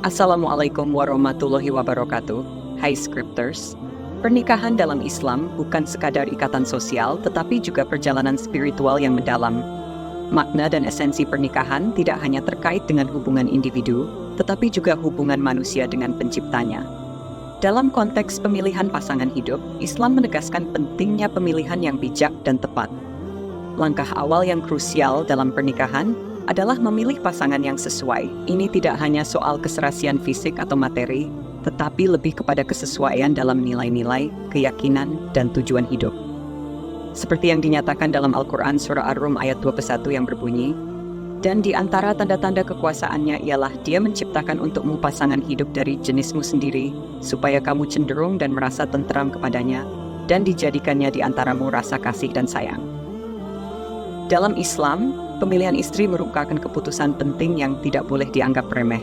Assalamualaikum warahmatullahi wabarakatuh. Hai Scripters. Pernikahan dalam Islam bukan sekadar ikatan sosial, tetapi juga perjalanan spiritual yang mendalam. Makna dan esensi pernikahan tidak hanya terkait dengan hubungan individu, tetapi juga hubungan manusia dengan penciptanya. Dalam konteks pemilihan pasangan hidup, Islam menegaskan pentingnya pemilihan yang bijak dan tepat. Langkah awal yang krusial dalam pernikahan adalah memilih pasangan yang sesuai. Ini tidak hanya soal keserasian fisik atau materi, tetapi lebih kepada kesesuaian dalam nilai-nilai, keyakinan, dan tujuan hidup. Seperti yang dinyatakan dalam Al-Quran Surah Ar-Rum ayat 21 yang berbunyi, "Dan di antara tanda-tanda kekuasaannya ialah Dia menciptakan untukmu pasangan hidup dari jenismu sendiri, supaya kamu cenderung dan merasa tentram kepadanya, dan dijadikannya di antaramu rasa kasih dan sayang." Dalam Islam, pemilihan istri merupakan keputusan penting yang tidak boleh dianggap remeh.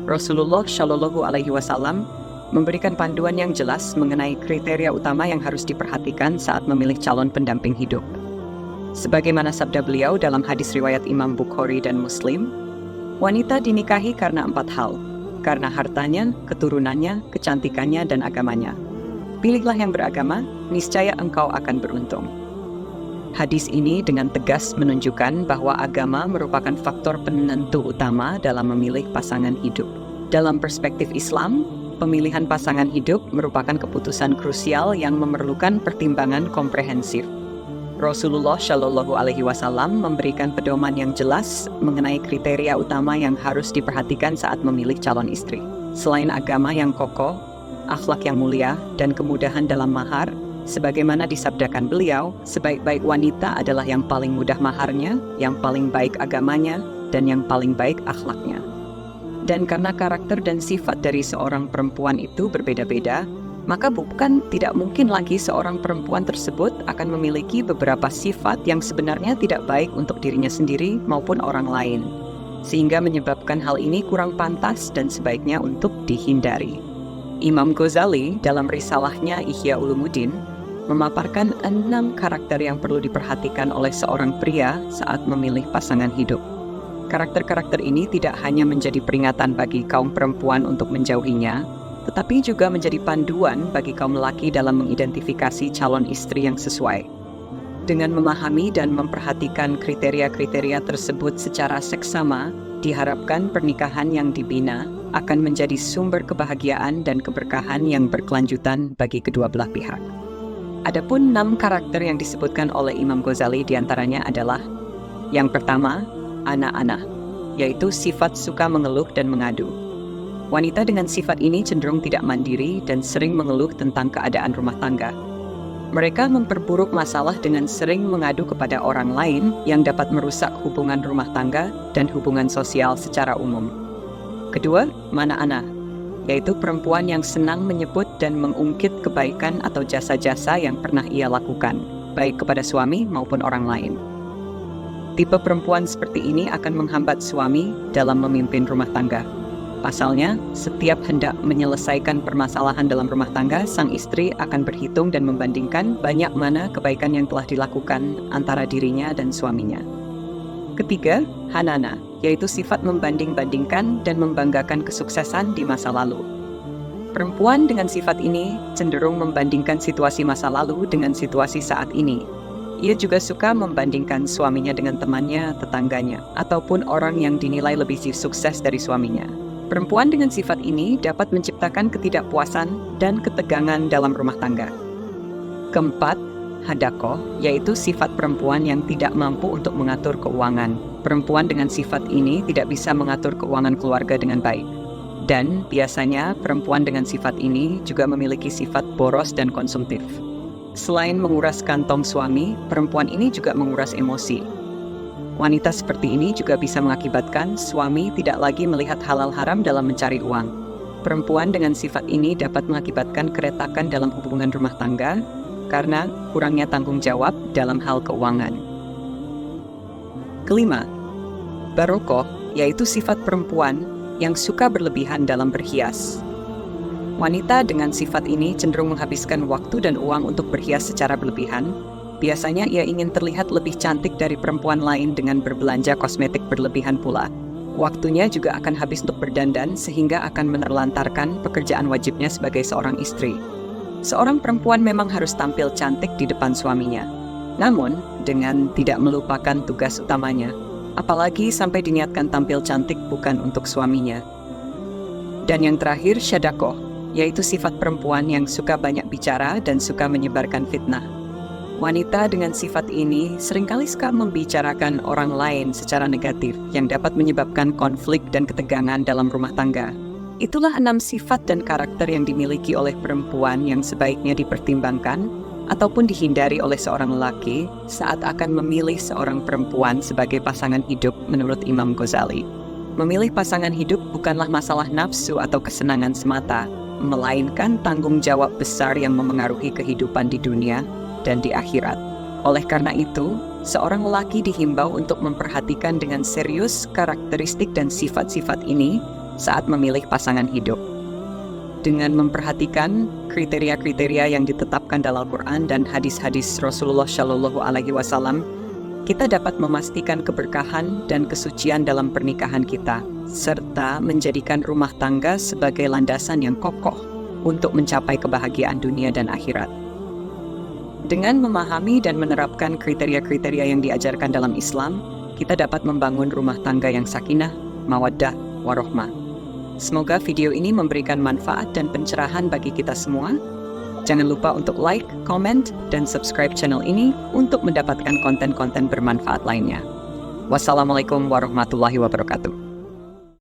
Rasulullah Shallallahu Alaihi Wasallam memberikan panduan yang jelas mengenai kriteria utama yang harus diperhatikan saat memilih calon pendamping hidup. Sebagaimana sabda beliau dalam hadis riwayat Imam Bukhari dan Muslim, wanita dinikahi karena 4 hal, karena hartanya, keturunannya, kecantikannya, dan agamanya. Pilihlah yang beragama, niscaya engkau akan beruntung. Hadis ini dengan tegas menunjukkan bahwa agama merupakan faktor penentu utama dalam memilih pasangan hidup. Dalam perspektif Islam, pemilihan pasangan hidup merupakan keputusan krusial yang memerlukan pertimbangan komprehensif. Rasulullah Shallallahu Alaihi Wasallam memberikan pedoman yang jelas mengenai kriteria utama yang harus diperhatikan saat memilih calon istri. Selain agama yang kokoh, akhlak yang mulia, dan kemudahan dalam mahar, sebagaimana disabdakan beliau, sebaik-baik wanita adalah yang paling mudah maharnya, yang paling baik agamanya, dan yang paling baik akhlaknya. Dan karena karakter dan sifat dari seorang perempuan itu berbeda-beda, maka bukan tidak mungkin lagi seorang perempuan tersebut akan memiliki beberapa sifat yang sebenarnya tidak baik untuk dirinya sendiri maupun orang lain, sehingga menyebabkan hal ini kurang pantas dan sebaiknya untuk dihindari. Imam Ghazali dalam risalahnya Ihya Ulumuddin memaparkan 6 karakter yang perlu diperhatikan oleh seorang pria saat memilih pasangan hidup. Karakter-karakter ini tidak hanya menjadi peringatan bagi kaum perempuan untuk menjauhinya, tetapi juga menjadi panduan bagi kaum lelaki dalam mengidentifikasi calon istri yang sesuai. Dengan memahami dan memperhatikan kriteria-kriteria tersebut secara seksama, diharapkan pernikahan yang dibina akan menjadi sumber kebahagiaan dan keberkahan yang berkelanjutan bagi kedua belah pihak. Adapun 6 karakter yang disebutkan oleh Imam Ghazali diantaranya adalah: yang pertama, ana-ana, yaitu sifat suka mengeluh dan mengadu. Wanita dengan sifat ini cenderung tidak mandiri dan sering mengeluh tentang keadaan rumah tangga. Mereka memperburuk masalah dengan sering mengadu kepada orang lain yang dapat merusak hubungan rumah tangga dan hubungan sosial secara umum. Kedua, mana-ana, yaitu perempuan yang senang menyebut dan mengungkit kebaikan atau jasa-jasa yang pernah ia lakukan, baik kepada suami maupun orang lain. Tipe perempuan seperti ini akan menghambat suami dalam memimpin rumah tangga. Pasalnya, setiap hendak menyelesaikan permasalahan dalam rumah tangga, sang istri akan berhitung dan membandingkan banyak mana kebaikan yang telah dilakukan antara dirinya dan suaminya. Ketiga, hanana, yaitu sifat membanding-bandingkan dan membanggakan kesuksesan di masa lalu. Perempuan dengan sifat ini cenderung membandingkan situasi masa lalu dengan situasi saat ini. Ia juga suka membandingkan suaminya dengan temannya, tetangganya, ataupun orang yang dinilai lebih sukses dari suaminya. Perempuan dengan sifat ini dapat menciptakan ketidakpuasan dan ketegangan dalam rumah tangga. Keempat, hadako, yaitu sifat perempuan yang tidak mampu untuk mengatur keuangan. Perempuan dengan sifat ini tidak bisa mengatur keuangan keluarga dengan baik. Dan biasanya perempuan dengan sifat ini juga memiliki sifat boros dan konsumtif. Selain menguras kantong suami, perempuan ini juga menguras emosi. Wanita seperti ini juga bisa mengakibatkan suami tidak lagi melihat halal haram dalam mencari uang. Perempuan dengan sifat ini dapat mengakibatkan keretakan dalam hubungan rumah tangga karena kurangnya tanggung jawab dalam hal keuangan. Kelima, barokoh, yaitu sifat perempuan yang suka berlebihan dalam berhias. Wanita dengan sifat ini cenderung menghabiskan waktu dan uang untuk berhias secara berlebihan. Biasanya ia ingin terlihat lebih cantik dari perempuan lain dengan berbelanja kosmetik berlebihan pula. Waktunya juga akan habis untuk berdandan sehingga akan menerlantarkan pekerjaan wajibnya sebagai seorang istri. Seorang perempuan memang harus tampil cantik di depan suaminya. Namun, dengan tidak melupakan tugas utamanya, apalagi sampai diniatkan tampil cantik bukan untuk suaminya. Dan yang terakhir, syadakoh, yaitu sifat perempuan yang suka banyak bicara dan suka menyebarkan fitnah. Wanita dengan sifat ini seringkali suka membicarakan orang lain secara negatif yang dapat menyebabkan konflik dan ketegangan dalam rumah tangga. Itulah 6 sifat dan karakter yang dimiliki oleh perempuan yang sebaiknya dipertimbangkan ataupun dihindari oleh seorang lelaki saat akan memilih seorang perempuan sebagai pasangan hidup menurut Imam Ghazali. Memilih pasangan hidup bukanlah masalah nafsu atau kesenangan semata, melainkan tanggung jawab besar yang memengaruhi kehidupan di dunia dan di akhirat. Oleh karena itu, seorang lelaki dihimbau untuk memperhatikan dengan serius karakteristik dan sifat-sifat ini saat memilih pasangan hidup. Dengan memperhatikan kriteria-kriteria yang ditetapkan dalam Al-Quran dan hadis-hadis Rasulullah Shallallahu Alaihi Wasallam, kita dapat memastikan keberkahan dan kesucian dalam pernikahan kita, serta menjadikan rumah tangga sebagai landasan yang kokoh untuk mencapai kebahagiaan dunia dan akhirat. Dengan memahami dan menerapkan kriteria-kriteria yang diajarkan dalam Islam, kita dapat membangun rumah tangga yang sakinah, mawaddah, warohmah. Semoga video ini memberikan manfaat dan pencerahan bagi kita semua. Jangan lupa untuk like, comment, dan subscribe channel ini untuk mendapatkan konten-konten bermanfaat lainnya. Wassalamualaikum warahmatullahi wabarakatuh.